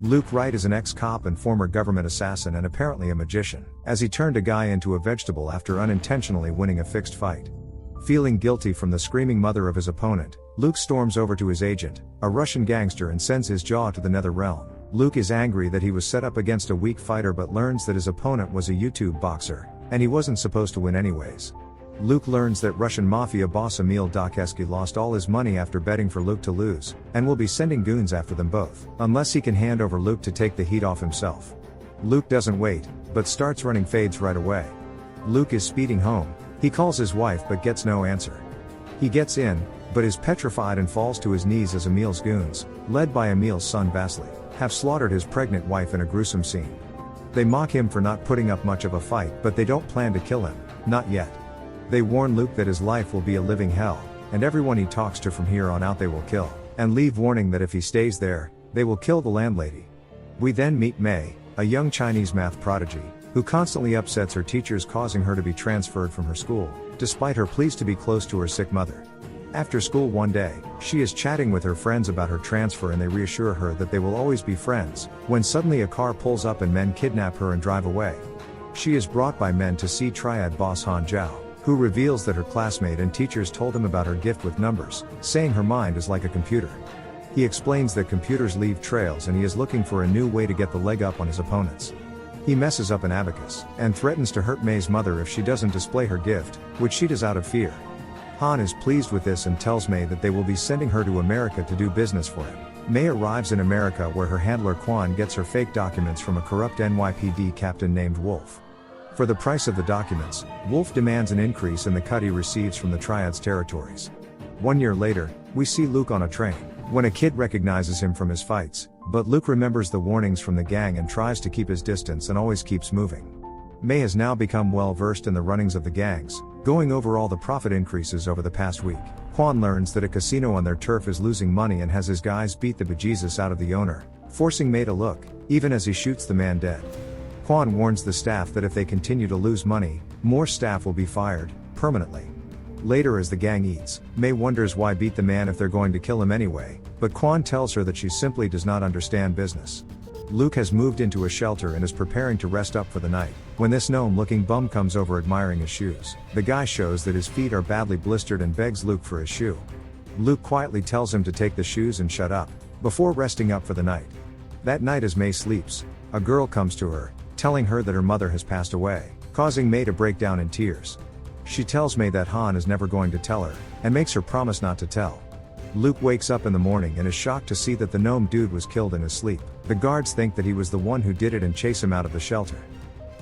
Luke Wright is an ex-cop and former government assassin and apparently a magician, as he turned a guy into a vegetable after unintentionally winning a fixed fight. Feeling guilty from the screaming mother of his opponent, Luke storms over to his agent, a Russian gangster, and sends his jaw to the nether realm. Luke is angry that he was set up against a weak fighter but learns that his opponent was a YouTube boxer, and he wasn't supposed to win anyways. Luke learns that Russian mafia boss Emil Dokeski lost all his money after betting for Luke to lose, and will be sending goons after them both, unless he can hand over Luke to take the heat off himself. Luke doesn't wait, but starts running fades right away. Luke is speeding home. He calls his wife but gets no answer. He gets in, but is petrified and falls to his knees as Emil's goons, led by Emil's son Vasily, have slaughtered his pregnant wife in a gruesome scene. They mock him for not putting up much of a fight, but they don't plan to kill him, not yet. They warn Luke that his life will be a living hell, and everyone he talks to from here on out they will kill, and leave warning that if he stays there, they will kill the landlady. We then meet May, a young Chinese math prodigy, who constantly upsets her teachers, causing her to be transferred from her school, despite her pleas to be close to her sick mother. After school one day, she is chatting with her friends about her transfer and they reassure her that they will always be friends, when suddenly a car pulls up and men kidnap her and drive away. She is brought by men to see Triad boss Han Zhao, who reveals that her classmate and teachers told him about her gift with numbers, saying her mind is like a computer. He explains that computers leave trails and he is looking for a new way to get the leg up on his opponents. He messes up an abacus, and threatens to hurt May's mother if she doesn't display her gift, which she does out of fear. Han is pleased with this and tells May that they will be sending her to America to do business for him. May arrives in America where her handler Quan gets her fake documents from a corrupt NYPD captain named Wolf. For the price of the documents, Wolf demands an increase in the cut he receives from the Triad's territories. 1 year later, we see Luke on a train, when a kid recognizes him from his fights, but Luke remembers the warnings from the gang and tries to keep his distance and always keeps moving. May has now become well versed in the runnings of the gangs, going over all the profit increases over the past week. Quan learns that a casino on their turf is losing money and has his guys beat the bejesus out of the owner, forcing May to look, even as he shoots the man dead. Quan warns the staff that if they continue to lose money, more staff will be fired, permanently. Later as the gang eats, May wonders why beat the man if they're going to kill him anyway, but Quan tells her that she simply does not understand business. Luke has moved into a shelter and is preparing to rest up for the night, when this gnome-looking bum comes over admiring his shoes. The guy shows that his feet are badly blistered and begs Luke for his shoe. Luke quietly tells him to take the shoes and shut up, before resting up for the night. That night as May sleeps, a girl comes to her, telling her that her mother has passed away, causing May to break down in tears. She tells May that Han is never going to tell her, and makes her promise not to tell. Luke wakes up in the morning and is shocked to see that the gnome dude was killed in his sleep. The guards think that he was the one who did it and chase him out of the shelter.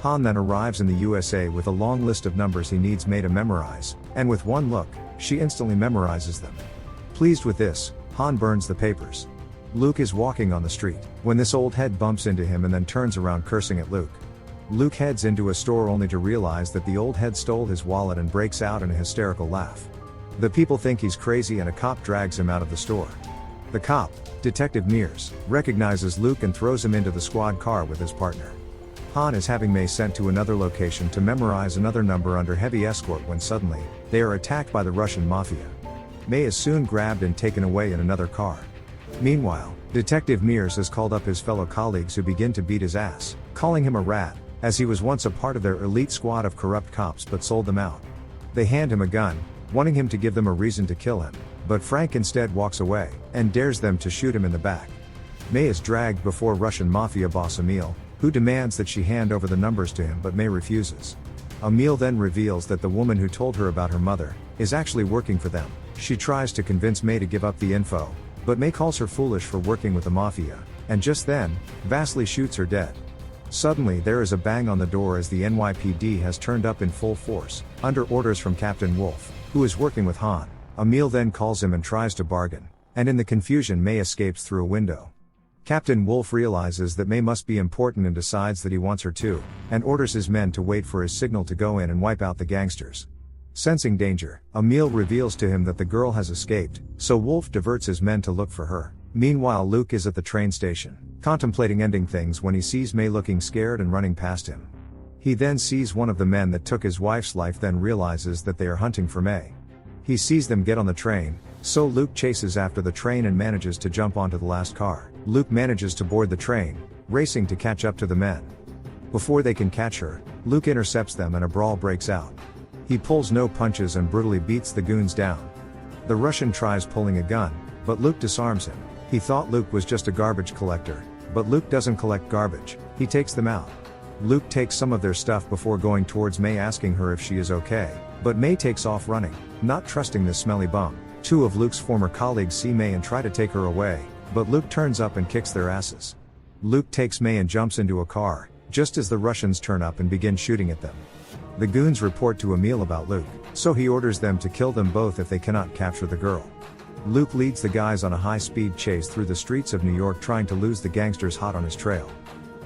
Han then arrives in the USA with a long list of numbers he needs May to memorize, and with one look, she instantly memorizes them. Pleased with this, Han burns the papers. Luke is walking on the street, when this old head bumps into him and then turns around cursing at Luke. Luke heads into a store only to realize that the old head stole his wallet and breaks out in a hysterical laugh. The people think he's crazy and a cop drags him out of the store. The cop, Detective Mears, recognizes Luke and throws him into the squad car with his partner. Han is having May sent to another location to memorize another number under heavy escort when suddenly, they are attacked by the Russian mafia. May is soon grabbed and taken away in another car. Meanwhile, Detective Mears has called up his fellow colleagues who begin to beat his ass, calling him a rat, as he was once a part of their elite squad of corrupt cops but sold them out. They hand him a gun, wanting him to give them a reason to kill him, but Frank instead walks away, and dares them to shoot him in the back. May is dragged before Russian mafia boss Emil, who demands that she hand over the numbers to him but May refuses. Emil then reveals that the woman who told her about her mother, is actually working for them. She tries to convince May to give up the info, but May calls her foolish for working with the mafia, and just then, Vasily shoots her dead. Suddenly there is a bang on the door as the NYPD has turned up in full force, under orders from Captain Wolf, who is working with Han. Emil then calls him and tries to bargain, and in the confusion May escapes through a window. Captain Wolf realizes that May must be important and decides that he wants her too, and orders his men to wait for his signal to go in and wipe out the gangsters. Sensing danger, Emil reveals to him that the girl has escaped, so Wolf diverts his men to look for her. Meanwhile Luke is at the train station, contemplating ending things when he sees May looking scared and running past him. He then sees one of the men that took his wife's life, then realizes that they are hunting for May. He sees them get on the train, so Luke chases after the train and manages to jump onto the last car. Luke manages to board the train, racing to catch up to the men. Before they can catch her, Luke intercepts them and a brawl breaks out. He pulls no punches and brutally beats the goons down. The Russian tries pulling a gun, but Luke disarms him. He thought Luke was just a garbage collector, but Luke doesn't collect garbage, he takes them out. Luke takes some of their stuff before going towards May asking her if she is okay, but May takes off running, not trusting this smelly bum. Two of Luke's former colleagues see May and try to take her away, but Luke turns up and kicks their asses. Luke takes May and jumps into a car, just as the Russians turn up and begin shooting at them. The goons report to Emil about Luke, so he orders them to kill them both if they cannot capture the girl. Luke leads the guys on a high-speed chase through the streets of New York trying to lose the gangsters hot on his trail.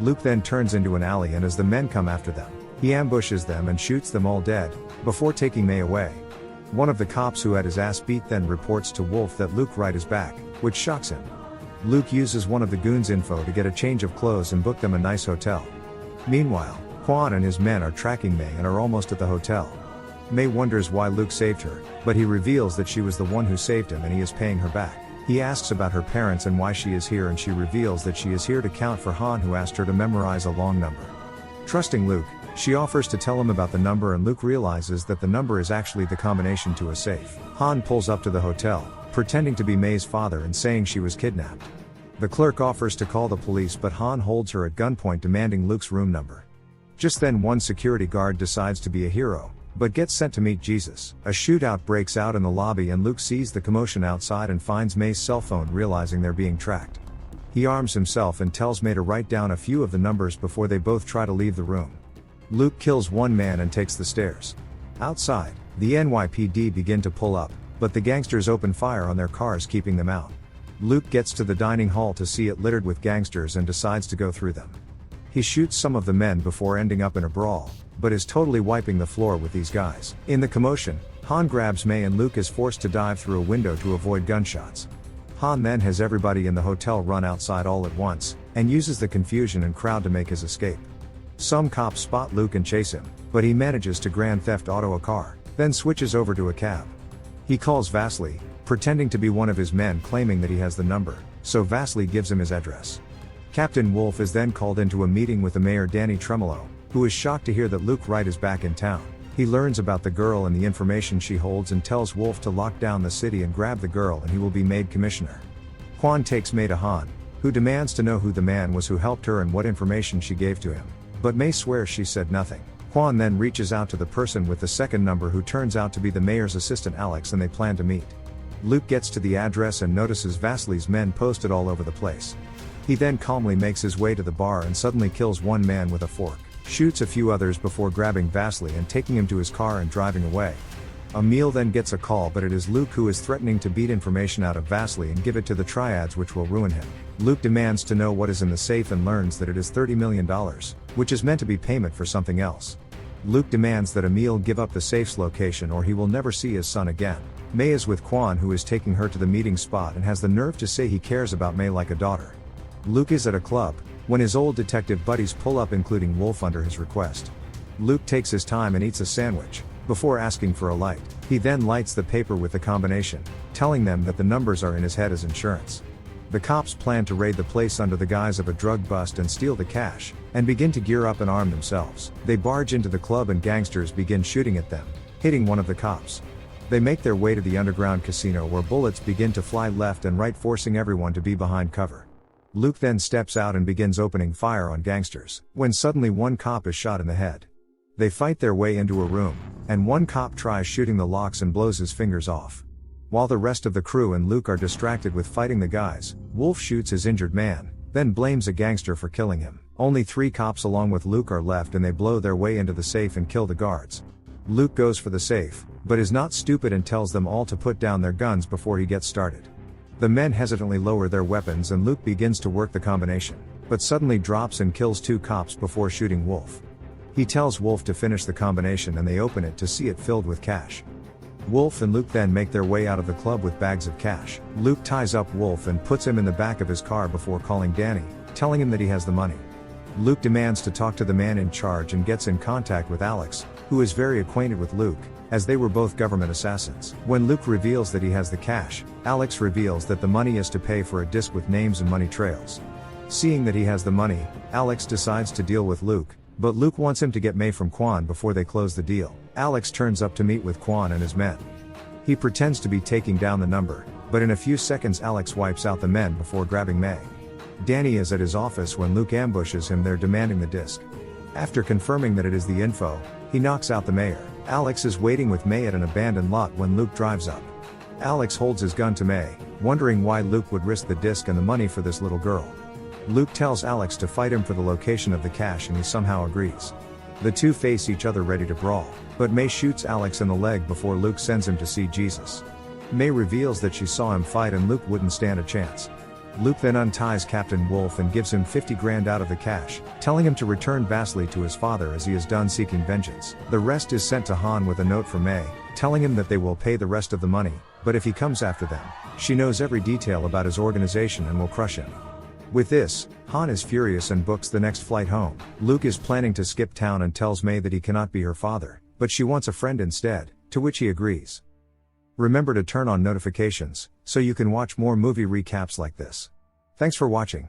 Luke then turns into an alley and as the men come after them, he ambushes them and shoots them all dead, before taking May away. One of the cops who had his ass beat then reports to Wolf that Luke right is back, which shocks him. Luke uses one of the goons' info to get a change of clothes and book them a nice hotel. Meanwhile, Quan and his men are tracking May and are almost at the hotel. May wonders why Luke saved her, but he reveals that she was the one who saved him and he is paying her back. He asks about her parents and why she is here and she reveals that she is here to count for Han who asked her to memorize a long number. Trusting Luke, she offers to tell him about the number and Luke realizes that the number is actually the combination to a safe. Han pulls up to the hotel, pretending to be May's father and saying she was kidnapped. The clerk offers to call the police but Han holds her at gunpoint demanding Luke's room number. Just then one security guard decides to be a hero, but gets sent to meet Jesus. A shootout breaks out in the lobby and Luke sees the commotion outside and finds May's cell phone realizing they're being tracked. He arms himself and tells May to write down a few of the numbers before they both try to leave the room. Luke kills one man and takes the stairs. Outside, the NYPD begin to pull up, but the gangsters open fire on their cars keeping them out. Luke gets to the dining hall to see it littered with gangsters and decides to go through them. He shoots some of the men before ending up in a brawl, but is totally wiping the floor with these guys. In the commotion, Han grabs May and Luke is forced to dive through a window to avoid gunshots. Han then has everybody in the hotel run outside all at once, and uses the confusion and crowd to make his escape. Some cops spot Luke and chase him, but he manages to grand theft auto a car, then switches over to a cab. He calls Vasily, pretending to be one of his men claiming that he has the number, so Vasily gives him his address. Captain Wolf is then called into a meeting with the mayor Danny Tremolo, who is shocked to hear that Luke Wright is back in town. He learns about the girl and the information she holds and tells Wolf to lock down the city and grab the girl and he will be made commissioner. Quan takes May to Han, who demands to know who the man was who helped her and what information she gave to him, but May swears she said nothing. Quan then reaches out to the person with the second number who turns out to be the mayor's assistant Alex and they plan to meet. Luke gets to the address and notices Vasily's men posted all over the place. He then calmly makes his way to the bar and suddenly kills one man with a fork, shoots a few others before grabbing Vasily and taking him to his car and driving away. Emil then gets a call but it is Luke who is threatening to beat information out of Vasily and give it to the triads which will ruin him. Luke demands to know what is in the safe and learns that it is $30 million, which is meant to be payment for something else. Luke demands that Emil give up the safe's location or he will never see his son again. May is with Quan who is taking her to the meeting spot and has the nerve to say he cares about May like a daughter. Luke is at a club, when his old detective buddies pull up including Wolf under his request. Luke takes his time and eats a sandwich, before asking for a light. He then lights the paper with the combination, telling them that the numbers are in his head as insurance. The cops plan to raid the place under the guise of a drug bust and steal the cash, and begin to gear up and arm themselves. They barge into the club and gangsters begin shooting at them, hitting one of the cops. They make their way to the underground casino where bullets begin to fly left and right forcing everyone to be behind cover. Luke then steps out and begins opening fire on gangsters, when suddenly one cop is shot in the head. They fight their way into a room, and one cop tries shooting the locks and blows his fingers off. While the rest of the crew and Luke are distracted with fighting the guys, Wolf shoots his injured man, then blames a gangster for killing him. Only 3 cops along with Luke are left and they blow their way into the safe and kill the guards. Luke goes for the safe, but is not stupid and tells them all to put down their guns before he gets started. The men hesitantly lower their weapons and Luke begins to work the combination, but suddenly drops and kills 2 cops before shooting Wolf. He tells Wolf to finish the combination and they open it to see it filled with cash. Wolf and Luke then make their way out of the club with bags of cash. Luke ties up Wolf and puts him in the back of his car before calling Danny, telling him that he has the money. Luke demands to talk to the man in charge and gets in contact with Alex, who is very acquainted with Luke, as they were both government assassins. When Luke reveals that he has the cash, Alex reveals that the money is to pay for a disc with names and money trails. Seeing that he has the money, Alex decides to deal with Luke, but Luke wants him to get May from Quan before they close the deal. Alex turns up to meet with Quan and his men. He pretends to be taking down the number, but in a few seconds Alex wipes out the men before grabbing May. Danny is at his office when Luke ambushes him there demanding the disc. After confirming that it is the info, he knocks out the mayor. Alex is waiting with May at an abandoned lot when Luke drives up. Alex holds his gun to May, wondering why Luke would risk the disc and the money for this little girl. Luke tells Alex to fight him for the location of the cash and he somehow agrees. The two face each other ready to brawl, but May shoots Alex in the leg before Luke sends him to see Jesus. May reveals that she saw him fight and Luke wouldn't stand a chance. Luke then unties Captain Wolf and gives him 50 grand out of the cash, telling him to return Vasily to his father as he is done seeking vengeance. The rest is sent to Han with a note from May, telling him that they will pay the rest of the money, but if he comes after them, she knows every detail about his organization and will crush him. With this, Han is furious and books the next flight home. Luke is planning to skip town and tells May that he cannot be her father, but she wants a friend instead, to which he agrees. Remember to turn on notifications, so you can watch more movie recaps like this. Thanks for watching.